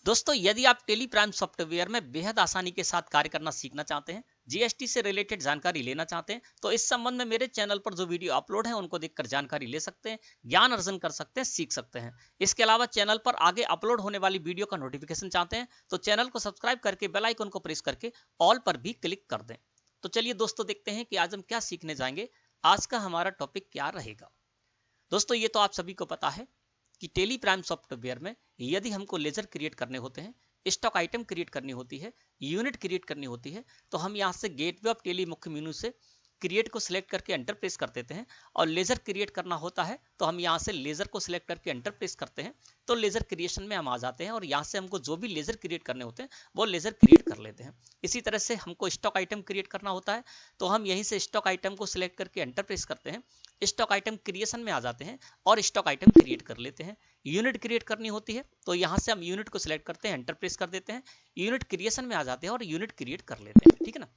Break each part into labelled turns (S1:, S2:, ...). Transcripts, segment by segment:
S1: दोस्तों, यदि आप टेली प्राइम सॉफ्टवेयर में बेहद आसानी के साथ कार्य करना सीखना चाहते हैं, जीएसटी से रिलेटेड जानकारी लेना चाहते हैं, तो इस संबंध में मेरे चैनल पर जो वीडियो अपलोड है उनको देखकर जानकारी ले सकते हैं, ज्ञान अर्जन कर सकते हैं, सीख सकते हैं। इसके अलावा चैनल पर आगे अपलोड होने वाली वीडियो का नोटिफिकेशन चाहते हैं तो चैनल को सब्सक्राइब करके बेल आइकन को प्रेस करके ऑल पर भी क्लिक कर दें। तो चलिए दोस्तों, देखते हैं कि आज हम क्या सीखने जाएंगे। आज का हमारा टॉपिक क्या रहेगा। दोस्तों, ये तो आप सभी को पता है कि टेली प्राइम सॉफ्टवेयर में यदि हमको लेजर क्रिएट करने होते हैं, स्टॉक आइटम क्रिएट करनी होती है, यूनिट क्रिएट करनी होती है, तो हम यहाँ से गेटवे ऑफ टेली मुख्य मेनू से क्रिएट को सिलेक्ट करके एंटर प्रेस कर देते हैं। और लेजर क्रिएट करना होता है तो हम यहाँ से लेजर को सिलेक्ट करके एंटर प्रेस करते हैं, तो लेजर क्रिएशन में हम आ जाते हैं और यहाँ से हमको जो भी लेजर क्रिएट करने होते हैं वो लेजर क्रिएट कर लेते हैं। इसी तरह से हमको स्टॉक आइटम क्रिएट करना होता है तो हम यहीं से स्टॉक आइटम को सिलेक्ट करके एंटर प्रेस करते हैं, स्टॉक आइटम क्रिएशन में आ जाते हैं और स्टॉक आइटम क्रिएट कर लेते हैं। यूनिट क्रिएट करनी होती है तो यहाँ से हम यूनिट को सिलेक्ट करते हैं, एंटर प्रेस कर देते हैं, यूनिट क्रिएशन में आ जाते हैं और यूनिट क्रिएट कर लेते हैं। ठीक है ना।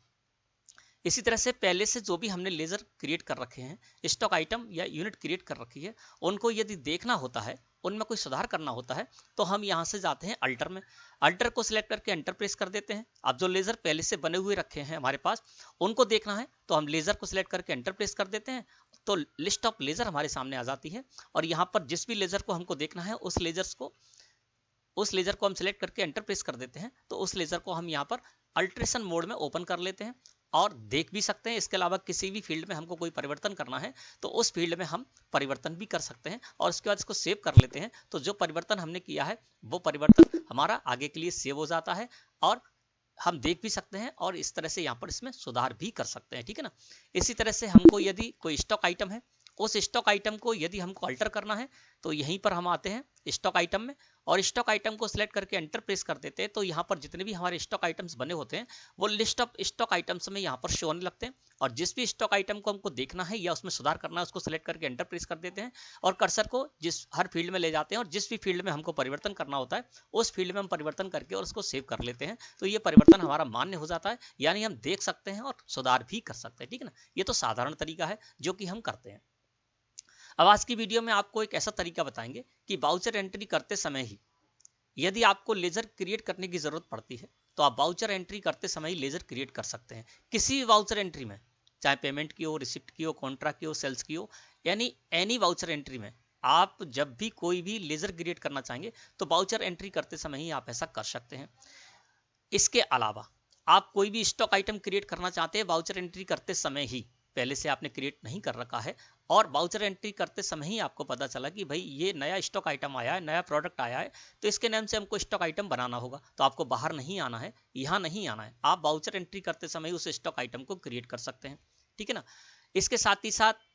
S1: इसी तरह से पहले से जो भी हमने लेजर क्रिएट कर रखे हैं, स्टॉक आइटम या यूनिट क्रिएट कर रखी है, उनको यदि देखना होता है, उनमें कोई सुधार करना होता है, तो हम यहाँ से जाते हैं अल्टर में। अल्टर को सिलेक्ट करके एंटर प्रेस कर देते हैं। अब जो लेजर पहले से बने हुए रखे हैं हमारे पास, उनको देखना है तो हम लेजर को सिलेक्ट करके एंटर प्रेस कर देते हैं, तो लिस्ट ऑफ लेजर हमारे सामने आ जाती है। और यहाँ पर जिस भी लेजर को हमको देखना है उस लेजर को हम सिलेक्ट करके एंटर प्रेस कर देते हैं, तो उस लेजर को हम यहाँ पर अल्ट्रेशन मोड में ओपन कर लेते हैं और देख भी सकते हैं। इसके अलावा किसी भी फील्ड में हमको कोई परिवर्तन करना है तो उस फील्ड में हम परिवर्तन भी कर सकते हैं और उसके बाद इसको सेव कर लेते हैं। तो जो परिवर्तन हमने किया है वो परिवर्तन हमारा आगे के लिए सेव हो जाता है और हम देख भी सकते हैं और इस तरह से यहाँ पर इसमें सुधार भी कर सकते हैं। ठीक है ना। इसी तरह से हमको यदि कोई स्टॉक आइटम है, उस स्टॉक आइटम को यदि हमको अल्टर करना है तो यहीं पर हम आते हैं स्टॉक आइटम में और स्टॉक आइटम को सिलेक्ट करके एंटर प्रेस कर देते हैं, तो यहाँ पर जितने भी हमारे स्टॉक आइटम्स बने होते हैं वो लिस्ट ऑफ स्टॉक आइटम्स में यहाँ पर शो होने लगते हैं। और जिस भी स्टॉक आइटम को हमको देखना है या उसमें सुधार करना है उसको सिलेक्ट करके एंटर प्रेस कर देते हैं और कर्सर को जिस हर फील्ड में ले जाते हैं और जिस भी फील्ड में हमको परिवर्तन करना होता है उस फील्ड में हम परिवर्तन करके और उसको सेव कर लेते हैं। तो ये परिवर्तन हमारा मान्य हो जाता है, यानी हम देख सकते हैं और सुधार भी कर सकते हैं। ठीक है ना। ये तो साधारण तरीका है जो कि हम करते हैं। अब आज की वीडियो में आपको एक ऐसा तरीका बताएंगे कि वाउचर एंट्री करते समय ही यदि आपको लेजर क्रिएट करने की जरूरत पड़ती है तो आप वाउचर एंट्री करते समय ही लेजर क्रिएट कर सकते हैं। किसी भी वाउचर एंट्री में, चाहे पेमेंट की हो, रिसिप्ट की हो, कॉन्ट्रैक्ट की हो, सेल्स की हो, यानी एनी वाउचर एंट्री में आप जब भी कोई भी लेजर क्रिएट करना चाहेंगे तो वाउचर एंट्री करते समय ही आप ऐसा कर सकते हैं। इसके अलावा आप कोई भी स्टॉक आइटम क्रिएट करना चाहते हैं वाउचर एंट्री करते समय ही, पहले से आपने क्रिएट नहीं कर रखा है और वाउचर एंट्री करते समय ही आपको पता चला कि भाई ये नया स्टॉक आइटम आया है, नया प्रोडक्ट आया है, तो इसके नाम से हमको स्टॉक आइटम बनाना होगा, तो आपको बाहर नहीं आना है, यहाँ नहीं आना है, आप वाउचर एंट्री करते समय उस स्टॉक आइटम को क्रिएट कर सकते हैं। ठीक है ना। इसके साथ ही साथ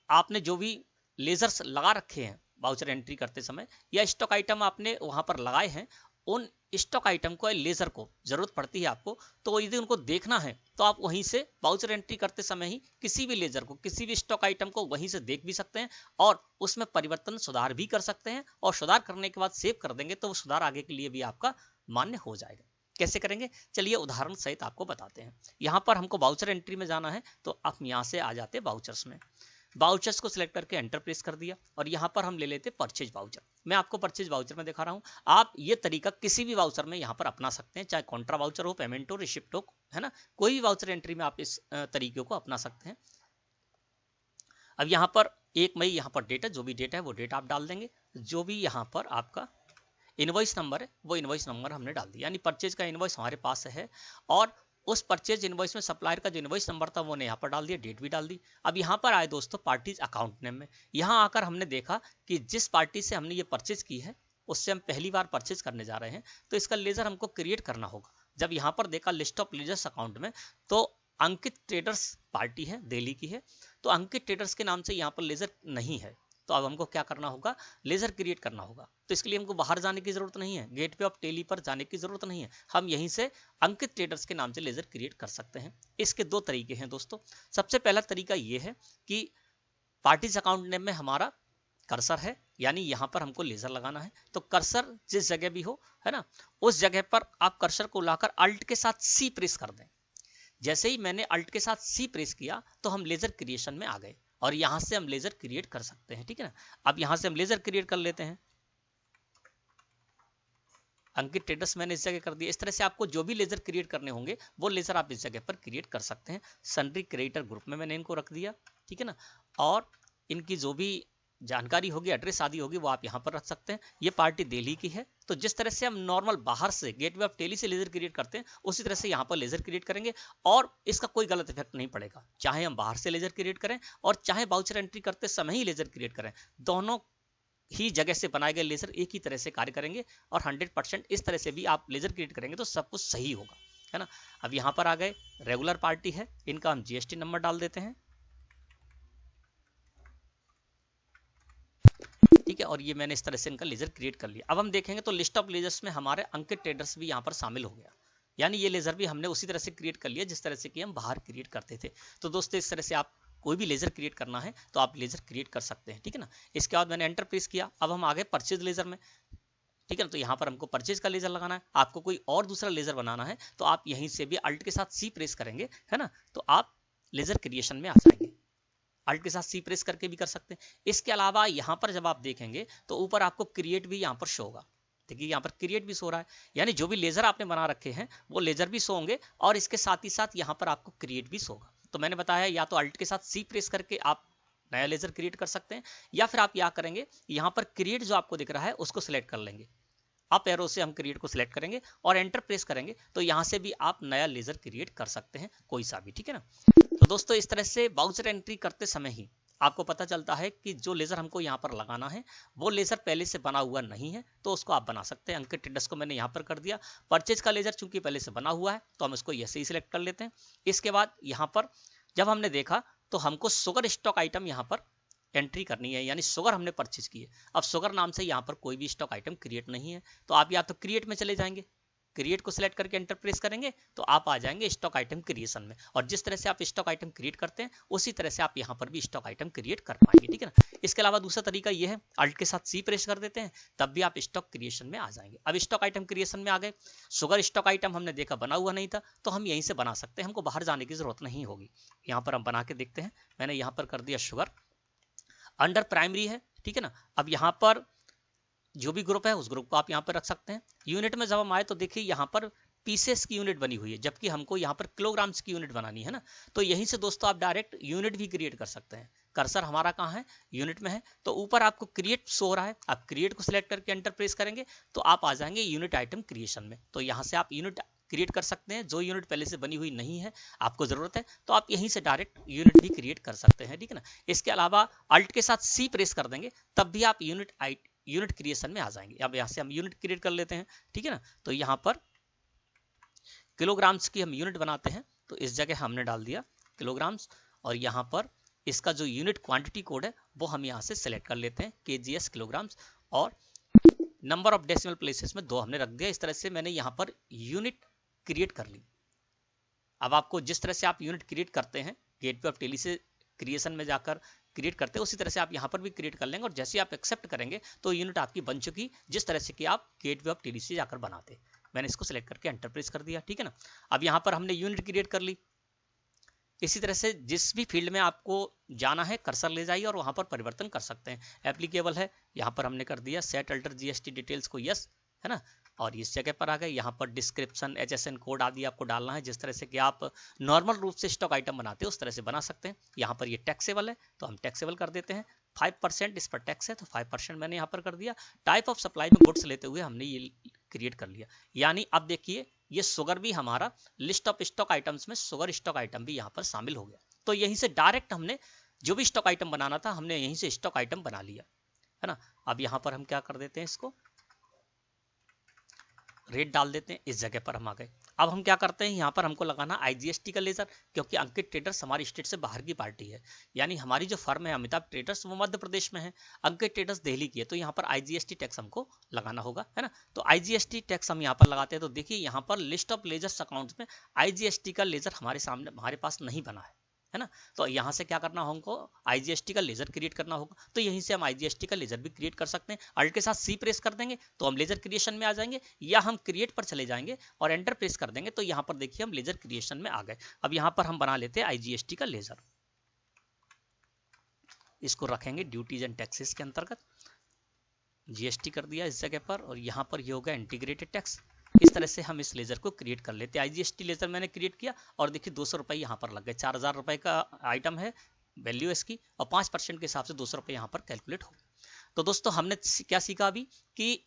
S1: आपने जो भी लेजर्स लगा रखे हैं वाउचर एंट्री करते समय या स्टॉक आइटम आपने वहां पर लगाए हैं, उन स्टॉक आइटम को, लेजर को जरूरत पड़ती है आपको, तो यदि उनको देखना है तो आप वहीं से वाउचर एंट्री करते समय ही किसी भी लेजर को, किसी भी स्टॉक आइटम को वहीं से देख भी सकते हैं और उसमें परिवर्तन, सुधार भी कर सकते हैं और सुधार करने के बाद सेव कर देंगे तो वो सुधार आगे के लिए भी आपका मान्य हो जाएगा। कैसे करेंगे, चलिए उदाहरण सहित आपको बताते हैं। यहाँ पर हमको वाउचर एंट्री में जाना है तो आप यहाँ से आ जाते वाउचर्स में, वाउचर्स को सिलेक्ट करके एंटर प्रेस कर दिया और यहाँ पर हम ले लेते परचेज वाउचर। मैं आपको परचेज वाउचर में दिखा रहा हूँ, आप ये तरीका किसी भी वाउचर में यहाँ पर अपना सकते हैं, चाहे कॉन्ट्रा वाउचर हो, पेमेंट हो, रिसिप्ट हो, है ना, कोई भी वाउचर एंट्री में आप इस तरीके को अपना सकते हैं। अब यहाँ पर 1 मई यहाँ पर डेट है, जो भी डेट है वो डेट आप डाल देंगे, जो भी यहाँ पर आपका इनवॉइस नंबर है वो इनवॉइस नंबर हमने डाल दिया, यानी परचेज का इनवॉइस हमारे पास है और उस परचेज इनवॉइस में सप्लायर का जो इनवॉइस नंबर था वो ने यहाँ पर डाल दिया, डेट भी डाल दी। अब यहाँ पर आए दोस्तों पार्टीज अकाउंट नेम में, यहाँ आकर हमने देखा कि जिस पार्टी से हमने ये परचेज की है उससे हम पहली बार परचेज करने जा रहे हैं, तो इसका लेजर हमको क्रिएट करना होगा। जब यहाँ पर देखा लिस्ट ऑफ लेजर्स अकाउंट में तो अंकित ट्रेडर्स पार्टी है, दिल्ली की है, तो अंकित ट्रेडर्स के नाम से यहाँ पर लेजर नहीं है, तो अब हमको क्या करना होगा, लेजर क्रिएट करना होगा। तो इसके लिए हमको बाहर जाने की जरूरत नहीं है, गेटवे ऑफ टेली पर जाने की जरूरत नहीं है, हम यहीं से अंकित ट्रेडर्स के नाम से लेजर क्रिएट कर सकते हैं। इसके 2 तरीके हैं दोस्तों। सबसे पहला तरीका ये है कि पार्टीज अकाउंट नेम में हमारा कर्सर है, यानी यहाँ पर हमको लेजर लगाना है, तो कर्सर जिस जगह भी हो, है ना, उस जगह पर आप कर्सर को लाकर अल्ट के साथ सी प्रेस कर दें। जैसे ही मैंने अल्ट के साथ सी प्रेस किया तो हम लेजर क्रिएशन में आ गए और यहां से हम लेजर क्रिएट कर सकते हैं। ठीक है ना। अब यहां से हम लेजर क्रिएट कर लेते हैं। अंकित ट्रेडर्स मैंने इस जगह कर दिया। इस तरह से आपको जो भी लेजर क्रिएट करने होंगे वो लेजर आप इस जगह पर क्रिएट कर सकते हैं। सन्ड्री क्रिएटर ग्रुप में मैंने इनको रख दिया, ठीक है ना। और इनकी जो भी जानकारी होगी, एड्रेस आदि होगी, वो आप यहाँ पर रख सकते हैं। ये पार्टी दिल्ली की है, तो जिस तरह से हम नॉर्मल बाहर से गेटवे ऑफ टेली से लेजर क्रिएट करते हैं उसी तरह से यहाँ पर लेजर क्रिएट करेंगे और इसका कोई गलत इफेक्ट नहीं पड़ेगा। चाहे हम बाहर से लेजर क्रिएट करें और चाहे वाउचर एंट्री करते समय ही लेजर क्रिएट करें, दोनों ही जगह से बनाए गए लेजर एक ही तरह से कार्य करेंगे और 100% इस तरह से भी आप लेजर क्रिएट करेंगे तो सब कुछ सही होगा, है ना। अब यहाँ पर आ गए, रेगुलर पार्टी है, इनका हम जीएसटी नंबर डाल देते हैं, ठीक है। और ये मैंने इस तरह से इनका लेजर क्रिएट कर लिया। अब हम देखेंगे तो लिस्ट ऑफ लेजर्स में हमारे अंकित ट्रेडर्स भी यहाँ पर शामिल हो गया, यानी ये लेजर भी हमने उसी तरह से क्रिएट कर लिया जिस तरह से कि हम बाहर क्रिएट करते थे। तो दोस्तों इस तरह से आप कोई भी लेजर क्रिएट करना है तो आप लेजर क्रिएट कर सकते हैं, ठीक है ना। इसके बाद मैंने एंटर प्रेस किया। अब हम आ गए परचेज लेजर में, ठीक है ना। तो यहाँ पर हमको परचेज का लेजर लगाना है। आपको कोई और दूसरा लेजर बनाना है तो आप यहीं से भी अल्ट के साथ सी प्रेस करेंगे, है ना, तो आप लेजर क्रिएशन में आ जाएंगे। अल्ट के साथ सी प्रेस करके भी कर सकते हैं। इसके अलावा यहाँ पर जब आप देखेंगे तो ऊपर आपको क्रिएट भी यहाँ पर शो होगा। देखिए यहाँ पर क्रिएट भी शो रहा है, यानी जो भी लेजर आपने बना रखे हैं वो लेजर भी शो होंगे और इसके साथ ही साथ यहाँ पर आपको क्रिएट भी शो होगा। तो मैंने बताया या तो अल्ट के साथ सी प्रेस करके आप नया लेजर क्रिएट कर सकते हैं, या फिर आप क्या करेंगे, यहाँ पर क्रिएट जो आपको दिख रहा है उसको सिलेक्ट कर लेंगे। अप एरो से हम क्रिएट को सिलेक्ट करेंगे और एंटर प्रेस करेंगे तो यहाँ से भी आप नया लेजर क्रिएट कर सकते हैं, कोई सा भी, ठीक है ना। तो दोस्तों इस तरह से वाउचर एंट्री करते समय ही आपको पता चलता है कि जो लेजर हमको यहाँ पर लगाना है वो लेजर पहले से बना हुआ नहीं है, तो उसको आप बना सकते हैं। अंकित ट्रेडर्स को मैंने यहाँ पर कर दिया। परचेज का लेजर चूंकि पहले से बना हुआ है तो हम इसको ऐसे ही सिलेक्ट कर लेते हैं। इसके बाद यहाँ पर जब हमने देखा तो हमको शुगर स्टॉक आइटम यहाँ पर एंट्री करनी है, यानी शुगर हमने परचेज की है। अब शुगर नाम से यहाँ पर कोई भी स्टॉक आइटम क्रिएट नहीं है, तो आप या तो क्रिएट में चले जाएंगे, क्रिएट को सिलेक्ट करके एंटर प्रेस करेंगे तो आप आ जाएंगे स्टॉक आइटम क्रिएशन में। और जिस तरह से आप स्टॉक आइटम क्रिएट करते हैं उसी तरह से आप यहाँ पर भी स्टॉक आइटम क्रिएट कर पाएंगे, ठीक है ना। इसके अलावा दूसरा तरीका ये है, अल्ट के साथ सी प्रेस कर देते हैं तब भी आप स्टॉक क्रिएशन में आ जाएंगे। अब स्टॉक आइटम क्रिएशन में आ गए। शुगर स्टॉक आइटम हमने देखा बना हुआ नहीं था तो हम यहीं से बना सकते हैं, हमको बाहर जाने की जरूरत नहीं होगी। यहाँ पर हम बना के देखते हैं। मैंने यहाँ पर कर दिया शुगर, अंडर प्राइमरी है, ठीक है ना। अब यहाँ पर जो भी ग्रुप है उस ग्रुप को आप यहाँ पर रख सकते हैं। यूनिट में जब हम आए तो देखिए यहाँ पर पीसेस की यूनिट बनी हुई है, जबकि हमको यहाँ पर किलोग्राम्स की यूनिट बनानी है ना। तो यहीं से दोस्तों आप डायरेक्ट यूनिट भी क्रिएट कर सकते हैं। कर्सर हमारा कहाँ है, यूनिट में है, तो ऊपर आपको क्रिएट शो हो रहा है। आप क्रिएट को सिलेक्ट करके एंटर प्रेस करेंगे तो आप आ जाएंगे यूनिट आइटम क्रिएशन में। तो यहाँ से आप यूनिट क्रिएट कर सकते हैं। जो यूनिट पहले से बनी हुई नहीं है, आपको जरूरत है तो आप यहीं से डायरेक्ट यूनिट भी क्रिएट कर सकते हैं, ठीक है ना। इसके अलावा अल्ट के साथ सी प्रेस कर देंगे तब भी आप यूनिट क्रिएशन में आ जाएंगे। अब यहाँ से हम यूनिट क्रिएट कर लेते हैं, ठीक है ना। तो यहाँ पर किलोग्राम्स की हम यूनिट बनाते हैं तो इस जगह हमने डाल दिया किलोग्राम्स, और यहाँ पर इसका जो यूनिट क्वांटिटी कोड है वो हम यहाँ से सेलेक्ट कर लेते हैं, केजीएस किलोग्राम्स, और नंबर ऑफ डेसिमल प्लेसेस में 2 हमने रख दिया। इस तरह से मैंने यहाँ पर यूनिट क्रिएट कर ली। अब आपको जिस तरह से आप यूनिट क्रिएट करते हैं गेटवे ऑफ टेली से क्रिएशन में जाकर क्रिएट करते हैं उसी तरह से आप यहाँ पर भी क्रिएट कर लेंगे, और जैसे आप एक्सेप्ट करेंगे तो यूनिट आपकी बन चुकी जिस तरह से कि आप गेटवे ऑफ टेली से जाकर बनाते। मैंने इसको सिलेक्ट करके एंटर प्रेस कर दिया, ठीक है ना। अब यहाँ पर हमने यूनिट क्रिएट कर ली। इसी तरह से जिस भी फील्ड में आपको जाना है कर्सर ले जाइए और वहां पर परिवर्तन कर सकते हैं। एप्लीकेबल है, यहाँ पर हमने कर दिया सेट अल्टर जीएसटी डिटेल्स को यस, है ना। और इस जगह पर आ गए। यहाँ पर डिस्क्रिप्शन एचएसएन कोड आदि आपको डालना है, जिस तरह से कि आप नॉर्मल रूप से स्टॉक आइटम बनाते हैं उस तरह से बना सकते हैं। यहाँ पर ये टैक्सेबल है तो हम टैक्सेबल कर देते हैं। 5% इस पर टैक्स है तो 5% मैंने यहाँ पर कर दिया। टाइप ऑफ सप्लाई में गुड्स लेते हुए हमने ये क्रिएट कर लिया। यानी अब देखिए ये शुगर भी हमारा लिस्ट ऑफ स्टॉक आइटम्स में शुगर स्टॉक आइटम भी यहाँ पर शामिल हो गया। तो यहीं से डायरेक्ट हमने जो भी स्टॉक आइटम बनाना था हमने यहीं से स्टॉक आइटम बना लिया, है ना। अब यहाँ पर हम क्या कर देते हैं, इसको रेट डाल देते हैं। इस जगह पर हम आ गए। अब हम क्या करते हैं, यहाँ पर हमको लगाना आईजीएसटी का लेजर, क्योंकि अंकित ट्रेडर्स हमारी स्टेट से बाहर की पार्टी है। यानी हमारी जो फर्म है अमिताभ ट्रेडर्स वो मध्य प्रदेश में है, अंकित ट्रेडर्स दिल्ली की है, तो यहाँ पर आईजीएसटी टैक्स हमको लगाना होगा, है ना। तो आईजीएसटी टैक्स हम यहाँ पर लगाते हैं। तो देखिए यहाँ पर लिस्ट ऑफ लेजर्स अकाउंट्स में आईजीएसटी का लेजर हमारे पास नहीं बना है ना। तो यहाँ से क्या करना होगा, हमको आईजीएसटी का लेजर क्रिएट करना होगा। तो यहीं से हम आईजीएसटी का लेजर भी क्रिएट कर सकते हैं। अल्ट के साथ सी प्रेस कर देंगे तो हम लेजर क्रिएशन में आ जाएंगे, या हम क्रिएट पर चले जाएंगे और एंटर प्रेस कर देंगे तो यहाँ पर देखिए हम लेजर क्रिएशन में आ गए। अब यहाँ पर हम बना लेते हैं आईजीएसटी का लेजर। इसको रखेंगे ड्यूटीज एंड टैक्सेस के अंतर्गत। जीएसटी कर दिया इस जगह पर, और यहाँ पर ये होगा इंटीग्रेटेड टैक्स। इस तरह से हम इस लेजर को क्रिएट कर लेते हैं। आईजीएसटी लेजर मैंने क्रिएट किया और देखिए 200 रुपये यहाँ पर लग गए। 4000 रुपये का आइटम है वैल्यू इसकी, और 5% के हिसाब से 200 रुपये यहाँ पर कैलकुलेट हो। तो दोस्तों हमने क्या सीखा अभी कि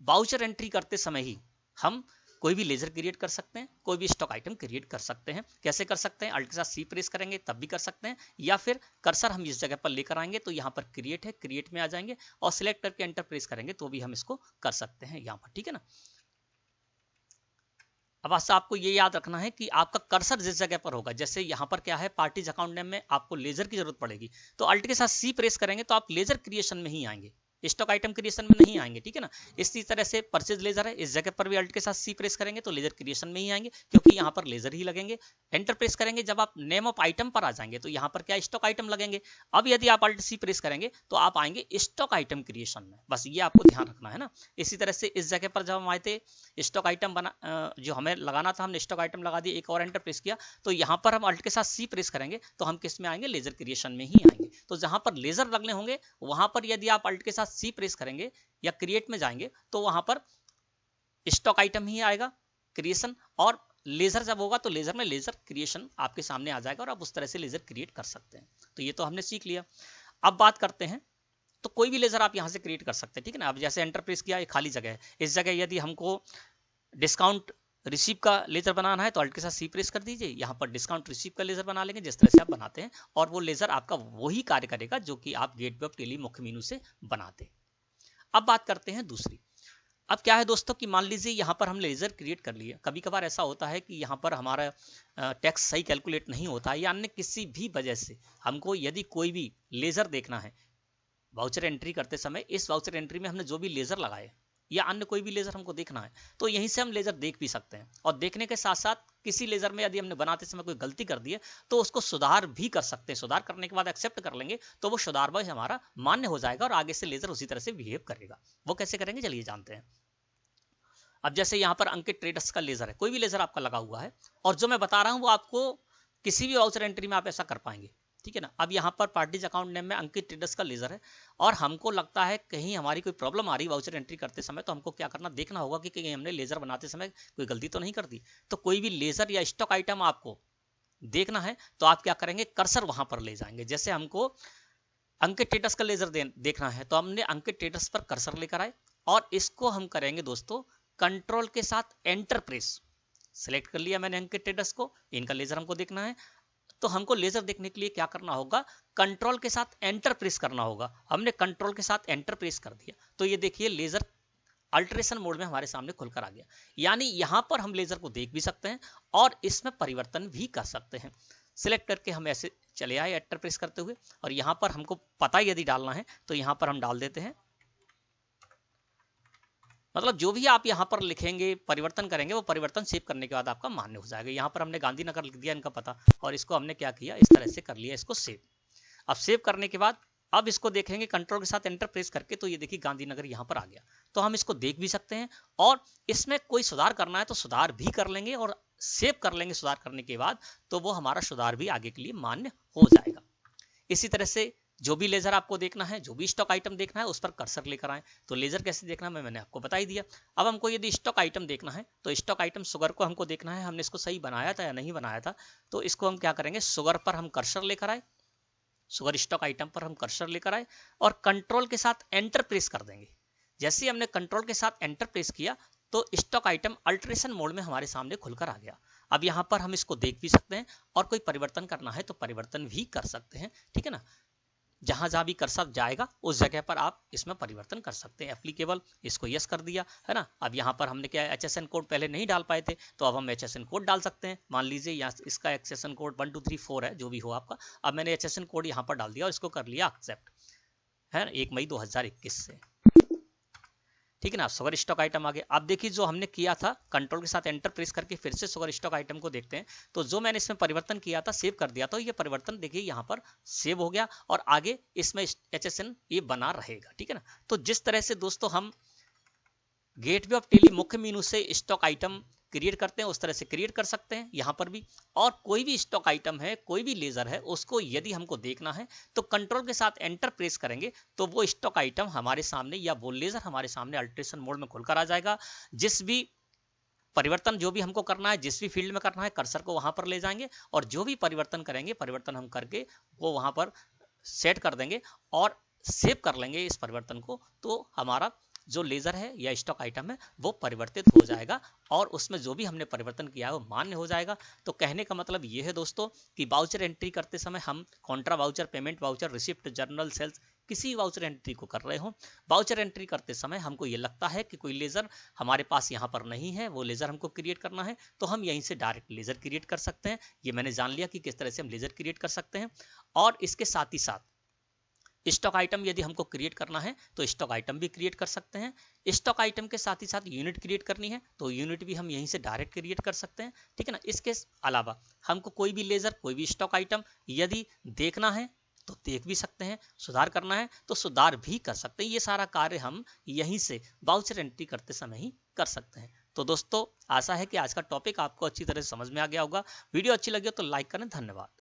S1: वाउचर एंट्री करते समय ही हम कोई भी लेजर क्रिएट कर सकते हैं, कोई भी स्टॉक आइटम क्रिएट कर सकते हैं। कैसे कर सकते हैं? अल्ट के साथ सी प्रेस करेंगे तब भी कर सकते हैं, या फिर कर्सर हम इस जगह पर लेकर आएंगे तो यहाँ पर क्रिएट है, क्रिएट में आ जाएंगे और सिलेक्ट करके एंटर प्रेस करेंगे तो भी हम इसको कर सकते हैं यहाँ पर, ठीक है ना। अब आपको ये याद रखना है कि आपका कर्सर जिस जगह पर होगा, जैसे यहाँ पर क्या है पार्टीज अकाउंट नेम में आपको लेजर की जरूरत पड़ेगी, तो अल्ट के साथ सी प्रेस करेंगे तो आप लेजर क्रिएशन में ही आएंगे, स्टॉक आइटम क्रिएशन में नहीं आएंगे, ठीक है ना। इसी तरह से परचेज लेजर है, इस जगह पर भी अल्ट के साथ सी प्रेस करेंगे तो लेजर क्रिएशन में ही आएंगे, क्योंकि यहाँ पर लेजर ही लगेंगे। एंटर प्रेस करेंगे जब आप नेम ऑफ आइटम पर आ जाएंगे तो यहाँ पर क्या स्टॉक आइटम लगेंगे। अब यदि आप अल्ट सी प्रेस करेंगे तो आप आएंगे स्टॉक आइटम क्रिएशन में, बस ये आपको ध्यान रखना है ना। इसी तरह से इस जगह पर जब हम आए थे स्टॉक आइटम बना जो हमें लगाना था, हमने स्टॉक आइटम लगा दिया, एक और एंटर प्रेस किया तो यहाँ पर हम अल्ट के साथ सी प्रेस करेंगे तो हम किस में आएंगे? लेजर क्रिएशन में ही आएंगे। तो जहां पर लेजर लगने होंगे वहां पर यदि आप अल्ट के साथ सी प्रेस करेंगे या क्रिएट में जाएंगे तो वहां पर स्टॉक आइटम ही आएगा क्रिएशन, और लेजर जब होगा तो लेजर में लेजर क्रिएशन आपके सामने आ जाएगा और आप उस तरह से लेजर क्रिएट कर सकते हैं। तो ये तो हमने सीख लिया। अब बात करते हैं, तो कोई भी लेजर आप यहां से क्रिएट कर सकते हैं, ठीक है ना। अब जैसे एंटर प्रेस किया, एक खाली जगह है, इस जगह यदि हमको डिस्काउंट रिसीव का लेजर बनाना है तो अल्ट के साथ सी प्रेस कर दीजिए, यहाँ पर डिस्काउंट रिसीव का लेजर बना लेंगे जिस तरह से आप बनाते हैं, और वो लेजर आपका वही कार्य करेगा जो कि आप गेटवे ऑफ टेली मुख्य मेनू से बनाते हैं। अब बात करते हैं दूसरी। अब क्या है दोस्तों कि मान लीजिए यहाँ पर हम लेजर क्रिएट कर लिए, कभी कभार ऐसा होता है कि यहाँ पर हमारा टैक्स सही कैलकुलेट नहीं होता है या अन्य किसी भी वजह से हमको यदि कोई भी लेजर देखना है वाउचर एंट्री करते समय, इस वाउचर एंट्री में हमने जो भी लेजर लगाए या अन्य कोई भी लेजर हमको देखना है तो यहीं से हम लेजर देख भी सकते हैं, और देखने के साथ साथ किसी लेजर में यदि हमने बनाते समय कोई गलती कर दी है तो उसको सुधार भी कर सकते हैं। सुधार करने के बाद एक्सेप्ट कर लेंगे तो वो सुधार भी हमारा मान्य हो जाएगा और आगे से लेजर उसी तरह से बिहेव करेगा। वो कैसे करेंगे चलिए जानते हैं। अब जैसे यहाँ पर अंकित ट्रेडर्स का लेजर है, कोई भी लेजर आपका लगा हुआ है और जो मैं बता रहा हूँ वो आपको किसी भी वाउचर एंट्री में आप ऐसा कर पाएंगे, ठीक है ना। अब यहाँ पर पार्टीज अकाउंट नेम में अंकित ट्रेडर्स का लेजर है और हमको लगता है कहीं हमारी कोई प्रॉब्लम आ रही वाउचर एंट्री करते समय, तो हमको क्या करना देखना होगा कि कहीं हमने लेजर बनाते समय कोई गलती तो नहीं कर दी। तो कोई भी लेजर या स्टॉक आइटम आपको देखना है तो आप क्या करेंगे? कर्सर वहां पर ले जाएंगे। जैसे हमको अंकित ट्रेडर्स का लेजर देखना है तो हमने अंकित ट्रेडर्स पर कर्सर लेकर आए और इसको हम करेंगे दोस्तों कंट्रोल के साथ एंटर प्रेस। सिलेक्ट कर लिया मैंने अंकित ट्रेडर्स को, इनका लेजर हमको देखना है तो हमको लेजर देखने के लिए क्या करना होगा? कंट्रोल के साथ एंटर प्रेस करना होगा। हमने कंट्रोल के साथ एंटर प्रेस कर दिया तो ये देखिए लेजर अल्ट्रेशन मोड में हमारे सामने खुलकर आ गया। यानी यहां पर हम लेजर को देख भी सकते हैं और इसमें परिवर्तन भी कर सकते हैं। सिलेक्ट करके हम ऐसे चले आए एंटर प्रेस करते हुए, और यहां पर हमको पता यदि डालना है तो यहां पर हम डाल देते हैं, मतलब जो भी आप यहाँ पर लिखेंगे परिवर्तन करेंगे वो परिवर्तन सेव करने के बाद आपका मान्य हो जाएगा। यहाँ पर हमने गांधीनगर लिख दिया इनका पता और इसको हमने क्या किया इस तरह से कर लिया इसको सेव। अब सेव करने के बाद अब इसको देखेंगे कंट्रोल के साथ एंटर प्रेस करके तो ये देखिए गांधीनगर यहाँ पर आ गया। तो हम इसको देख भी सकते हैं और इसमें कोई सुधार करना है तो सुधार भी कर लेंगे और सेव कर लेंगे सुधार करने के बाद, तो वो हमारा सुधार भी आगे के लिए मान्य हो जाएगा। इसी तरह से जो भी लेजर आपको देखना है, जो भी स्टॉक आइटम देखना है उस पर कर्सर लेकर आए। तो लेजर कैसे देखना है मैंने आपको बता ही दिया। अब हमको यदि स्टॉक आइटम देखना है तो स्टॉक आइटम शुगर को हमको देखना है हमने इसको सही बनाया था या नहीं बनाया था। तो इसको हम क्या करेंगे, शुगर पर हम कर्सर लेकर आए, शुगर स्टॉक आइटम पर हम कर्सर लेकर आए और कंट्रोल के साथ एंटर प्रेस कर देंगे। जैसे ही हमने कंट्रोल के साथ एंटर प्रेस किया तो स्टॉक आइटम अल्ट्रेशन मोड में हमारे सामने खुलकर आ गया। अब यहाँ पर हम इसको देख भी सकते हैं और कोई परिवर्तन करना है तो परिवर्तन भी कर सकते हैं, ठीक है ना। जहां जहां भी कर्सर जाएगा उस जगह पर आप इसमें परिवर्तन कर सकते हैं। एप्लीकेबल इसको यस कर दिया है ना। अब यहाँ पर हमने क्या HSN कोड पहले नहीं डाल पाए थे तो अब हम HSN कोड डाल सकते हैं। मान लीजिए यहाँ इसका HSN कोड 1234 है जो भी हो आपका। अब मैंने HSN कोड यहाँ पर डाल दिया और इसको कर लिया एक्सेप्ट, है ना, 1 मई 2021 से, ठीक है ना। शुगर स्टॉक आइटम आ गया। अब देखिए जो हमने किया था कंट्रोल के साथ एंटर प्रेस करके फिर से शुगर स्टॉक आइटम को देखते हैं तो जो मैंने इसमें परिवर्तन किया था सेव कर दिया तो ये परिवर्तन देखिए यहाँ पर सेव हो गया और आगे इसमें HSN ये बना रहेगा, ठीक है ना। तो जिस तरह से दोस्तों हम गेटवे ऑफ टेली मुख्य मेनू से स्टॉक आइटम क्रिएट करते हैं उस तरह से क्रिएट कर सकते हैं यहाँ पर भी। और कोई भी स्टॉक आइटम है, कोई भी लेजर है, उसको यदि हमको देखना है तो कंट्रोल के साथ एंटर प्रेस करेंगे तो वो स्टॉक आइटम हमारे सामने या वो लेजर हमारे सामने अल्ट्रेशन मोड में खुलकर आ जाएगा। जिस भी परिवर्तन जो भी हमको करना है, जिस भी फील्ड में करना है, कर्सर को वहां पर ले जाएंगे और जो भी परिवर्तन करेंगे, परिवर्तन हम करके वो वहां पर सेट कर देंगे और सेव कर लेंगे इस परिवर्तन को, तो हमारा जो लेजर है या स्टॉक आइटम है वो परिवर्तित हो जाएगा और उसमें जो भी हमने परिवर्तन किया है वो मान्य हो जाएगा। तो कहने का मतलब ये है दोस्तों कि वाउचर एंट्री करते समय हम contra voucher, payment voucher, receipt, journal, sales किसी वाउचर एंट्री को कर रहे हो, वाउचर एंट्री करते समय हमको ये लगता है कि कोई लेजर हमारे पास यहाँ पर नहीं है, वो लेजर हमको क्रिएट करना है, तो हम यहीं से डायरेक्ट लेजर क्रिएट कर सकते हैं। ये मैंने जान लिया कि किस तरह से हम लेजर क्रिएट कर सकते हैं। और इसके साथ ही साथ स्टॉक आइटम यदि हमको क्रिएट करना है तो स्टॉक आइटम भी क्रिएट कर सकते हैं। स्टॉक आइटम के साथ ही साथ यूनिट क्रिएट करनी है तो यूनिट भी हम यहीं से डायरेक्ट क्रिएट कर सकते हैं, ठीक है ना। इसके अलावा हमको कोई भी लेजर, कोई भी स्टॉक आइटम यदि देखना है तो देख भी सकते हैं, सुधार करना है तो सुधार भी कर सकते हैं। ये सारा कार्य हम यहीं से वाउचर एंट्री करते समय ही कर सकते हैं। तो दोस्तों आशा है कि आज का टॉपिक आपको अच्छी तरह से समझ में आ गया होगा। वीडियो अच्छी लगी हो तो लाइक करें। धन्यवाद।